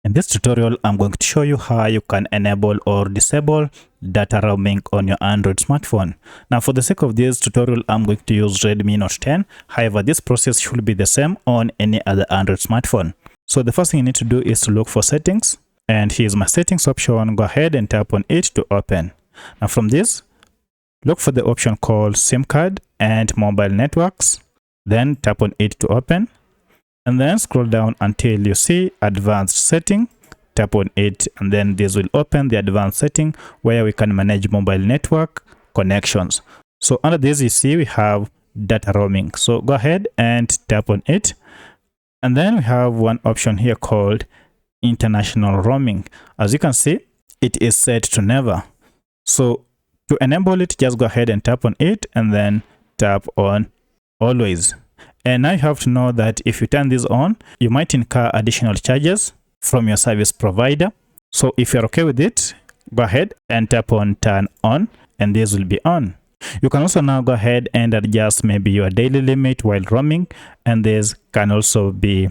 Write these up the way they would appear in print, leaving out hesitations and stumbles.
In this tutorial, I'm going to show you how you can enable or disable data roaming on your Android smartphone. Now, for the sake of this tutorial, I'm going to use Redmi Note 10. However, this process should be the same on any other Android smartphone. So the first thing you need to do is to look for settings. And here's my settings option. Go ahead and tap on it to open. Now from this, look for the option called SIM card and mobile networks. Then tap on it to open. And then scroll down until you see advanced setting. Tap on it and then this will open the advanced setting where we can manage mobile network connections. So under this you see we have data roaming. So go ahead and tap on it. And then we have one option here called international roaming. As you can see, it is set to never. So to enable it, just go ahead and tap on it and then tap on always. And now you have to know that if you turn this on, you might incur additional charges from your service provider. So if you're okay with it, go ahead and tap on turn on and this will be on. You can also now go ahead and adjust maybe your daily limit while roaming, and this can also be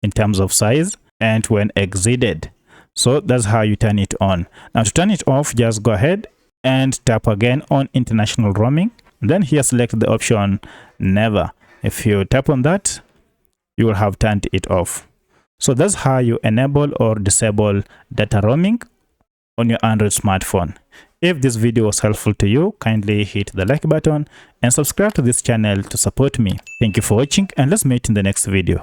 in terms of size and when exceeded. So that's how you turn it on. Now to turn it off, just go ahead and tap again on international roaming. Then here select the option never. If you tap on that, you will have turned it off. So that's how you enable or disable data roaming on your Android smartphone. If this video was helpful to you, kindly hit the like button and subscribe to this channel to support me. Thank you for watching and let's meet in the next video.